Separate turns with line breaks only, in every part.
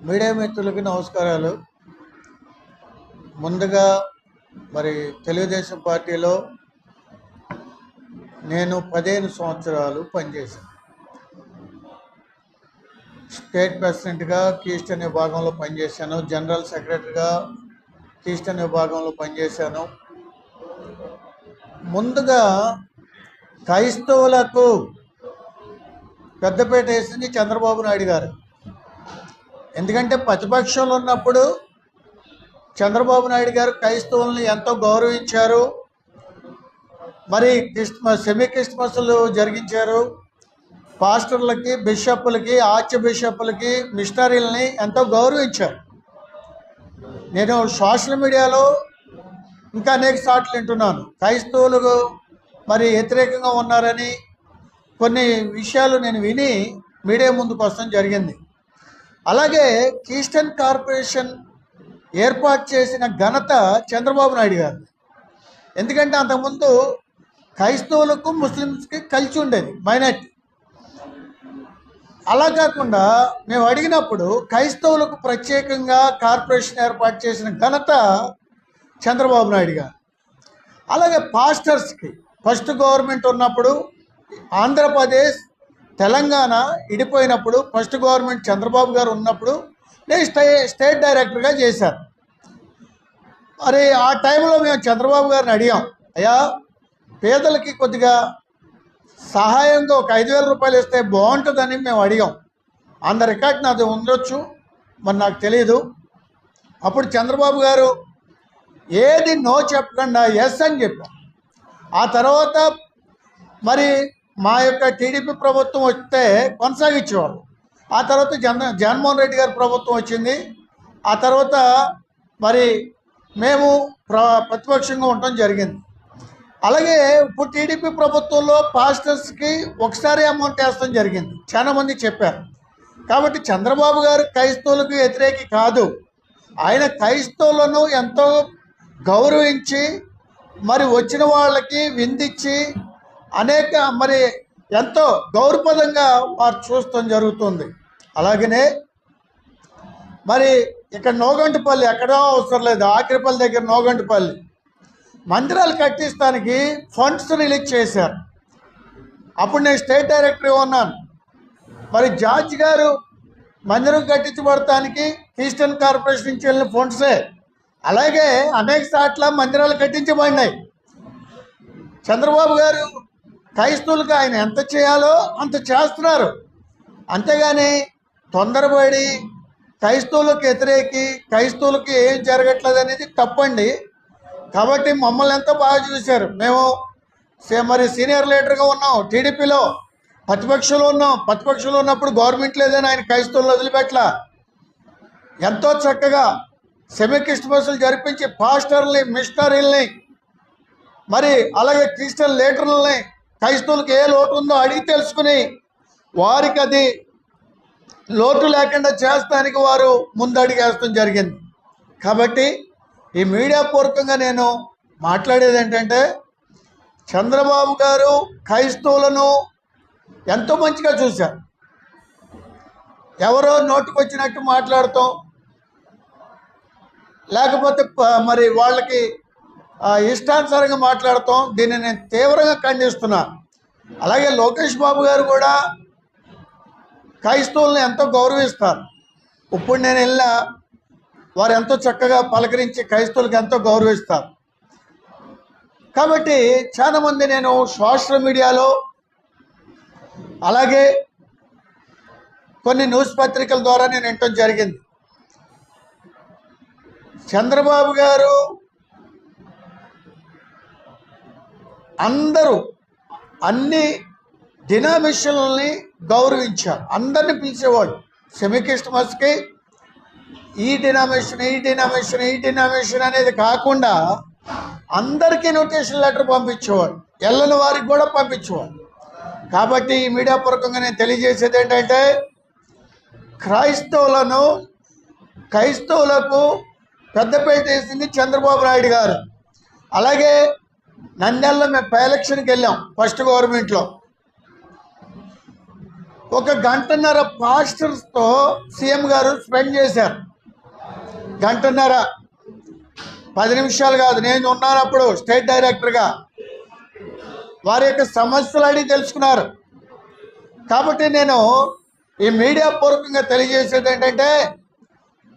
Media మిత్రులకి నమస్కారాలు. ముందుగా మరి తెలుగుదేశం పార్టీలో నేను 15 సంవత్సరాలు పనిచేశాను. స్టేట్ ప్రెసిడెంట్గా కీస్టర్న్ విభాగంలో పనిచేశాను. జనరల్ సెక్రటరీగా కీస్టర్న్ విభాగంలో పనిచేశాను. ముందుగా క్రైస్తవులకు పెద్దపీట వేసింది చంద్రబాబు నాయుడు గారు. ఎందుకంటే ప్రతిపక్షంలో ఉన్నప్పుడు చంద్రబాబు నాయుడు గారు క్రైస్తవుల్ని ఎంతో గౌరవించారు. మరి సెమీ క్రిస్మస్లు జరిగించారు. పాస్టర్లకి, బిషప్పులకి, ఆర్చ్ బిషప్పులకి, మిషనరీలని ఎంతో గౌరవించారు. నేను సోషల్ మీడియాలో ఇంకా అనేక సార్లు వింటున్నాను, క్రైస్తవులు మరి వ్యతిరేకంగా ఉన్నారని. కొన్ని విషయాలు నేను విని మీడియా ముందుకు వస్తాం జరిగింది. అలాగే కీస్టర్న్ కార్పొరేషన్ ఏర్పాటు చేసిన ఘనత చంద్రబాబు నాయుడు గారు. ఎందుకంటే అంతకుముందు క్రైస్తవులకు ముస్లిమ్స్కి కలిసి ఉండేది మైనార్టీ. అలా కాకుండా మేము అడిగినప్పుడు క్రైస్తవులకు ప్రత్యేకంగా కార్పొరేషన్ ఏర్పాటు చేసిన ఘనత చంద్రబాబు నాయుడు గారు. అలాగే పాస్టర్స్కి ఫస్ట్ గవర్నమెంట్ ఉన్నప్పుడు ఆంధ్రప్రదేశ్ తెలంగాణ ఇడిపోయినప్పుడు ఫస్ట్ గవర్నమెంట్ చంద్రబాబు గారు ఉన్నప్పుడు నేను స్టేట్ డైరెక్టర్గా చేశాను. మరి ఆ టైంలో మేము చంద్రబాబు గారిని అడిగాం, అయ్యా పేదలకి కొద్దిగా సహాయంగా ఒక 5,000 రూపాయలు ఇస్తే బాగుంటుందని మేము అడిగాం. ఆన్ ద రికార్డ్ నాది ఉండొచ్చు, మరి నాకు తెలియదు. అప్పుడు చంద్రబాబు గారు ఏది నో చెప్పకుండా ఎస్ అని చెప్పాం. ఆ తర్వాత మరి మా యొక్క టీడీపీ ప్రభుత్వం వస్తే కొనసాగించేవాళ్ళు. ఆ తర్వాత జగన్మోహన్ రెడ్డి గారి ప్రభుత్వం వచ్చింది. ఆ తర్వాత మరి మేము ప్రతిపక్షంగా ఉండటం జరిగింది. అలాగే ఇప్పుడు టీడీపీ ప్రభుత్వంలో పాస్టర్స్కి ఒకసారి అమౌంట్ వేస్తాం జరిగింది, చాలామంది చెప్పారు. కాబట్టి చంద్రబాబు గారు క్రైస్తవులకు వ్యతిరేకి కాదు. ఆయన క్రైస్తవులను ఎంతో గౌరవించి మరి వచ్చిన వాళ్ళకి విందించి అనేక మరి ఎంతో గౌరవప్రదంగా వారు చూస్తాం జరుగుతుంది. అలాగనే మరి ఇక్కడ నోగంటిపల్లి ఎక్కడో అవసరం లేదు, ఆఖరిపల్లి దగ్గర నోగంటిపల్లి మందిరాలు కట్టిస్తానికి ఫండ్స్ రిలీజ్ చేశారు. అప్పుడు నేను స్టేట్ డైరెక్టర్గా ఉన్నాను. మరి జార్జ్ గారు మందిరం కట్టించబడటానికి కీస్టర్న్ కార్పొరేషన్ నుంచి వెళ్ళిన ఫండ్సే. అలాగే అనేక సార్ల మందిరాలు కట్టించబడినాయి. చంద్రబాబు గారు క్రైస్తవులకు ఆయన ఎంత చేయాలో అంత చేస్తున్నారు. అంతేగాని తొందరపడి క్రైస్తవులకు వ్యతిరేకి క్రైస్తవులకి ఏం జరగట్లేదు అనేది తప్పండి. కాబట్టి మమ్మల్ని ఎంతో బాగా చూశారు. మేము మరి సీనియర్ లీడర్గా ఉన్నాం, టీడీపీలో ప్రతిపక్షంలో ఉన్నాం. ప్రతిపక్షంలో ఉన్నప్పుడు గవర్నమెంట్ లేదని ఆయన క్రైస్తవులను వదిలిపెట్టలా. ఎంతో చక్కగా సెమీ క్రిస్మస్లు జరిపించి పాస్టర్ని, మిషనరీల్ని, మరి అలాగే క్రిస్టియన్ లీడర్లని క్రైస్తవులకు ఏ లోటు ఉందో అడిగి తెలుసుకుని వారికి అది లోటు లేకుండా చేస్తానికి వారు ముందడిగేస్తాం జరిగింది. కాబట్టి ఈ మీడియా పూర్వకంగా నేను మాట్లాడేది ఏంటంటే, చంద్రబాబు గారు క్రైస్తవులను ఎంతో మంచిగా చూశారు. ఎవరో నోటుకొచ్చినట్టు మాట్లాడతాం, లేకపోతే మరి వాళ్ళకి ఇష్టానుసారంగా మాట్లాడతాం. దీన్ని నేను తీవ్రంగా ఖండిస్తున్నాను. అలాగే లోకేష్ బాబు గారు కూడా క్రైస్తవులను ఎంతో గౌరవిస్తారు. ఇప్పుడు నేను వెళ్ళినా వారు ఎంతో చక్కగా పలకరించి క్రైస్తవులకు ఎంతో గౌరవిస్తారు. కాబట్టి చాలామంది నేను సోషల్ మీడియాలో అలాగే కొన్ని న్యూస్ పత్రికల ద్వారా నేను వినటం జరిగింది. చంద్రబాబు గారు అందరూ అన్ని డినామినేషన్లని గౌరవించారు. అందరిని పిలిచేవాళ్ళు. సెమీ క్రిస్మస్కి ఈ డినామినేషన్ అనేది కాకుండా అందరికీ నోటిఫికేషన్ లెటర్ పంపించేవాడు, ఎల్లని వారికి కూడా పంపించేవాడు. కాబట్టి ఈ మీడియా పూర్వకంగా నేను తెలియజేసేది ఏంటంటే, క్రైస్తవులకు పెద్దపీట వేసింది చంద్రబాబు నాయుడు గారు. అలాగే నంద్యాలలో మేము ఎలక్షన్కి వెళ్ళాం ఫస్ట్ గవర్నమెంట్లో. ఒక గంటన్నర పాస్టర్స్తో సీఎం గారు స్పెండ్ చేశారు. గంటన్నర, 10 నిమిషాలు కాదు. నేను ఉన్నాను అప్పుడు స్టేట్ డైరెక్టర్గా. వారి యొక్క సమస్యలు అడిగి తెలుసుకున్నారు. కాబట్టి నేను ఈ మీడియా పూర్వకంగా తెలియజేసేది ఏంటంటే,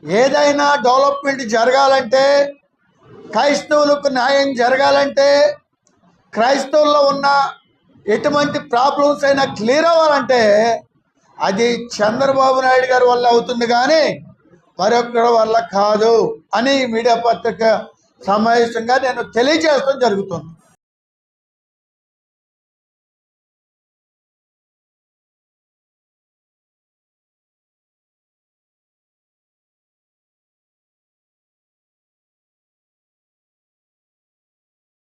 ఏదైనా డెవలప్మెంట్ జరగాలంటే, క్రైస్తవులకు న్యాయం జరగాలంటే, క్రైస్తవుల్లో ఉన్న ఎటువంటి ప్రాబ్లమ్స్ అయినా క్లియర్ అవ్వాలంటే అది చంద్రబాబు నాయుడు గారి వల్ల అవుతుంది, కానీ మరొకరి వల్ల కాదు అని మీడియా పత్రిక సమావేశంగా నేను తెలియజేయడం జరుగుతుంది.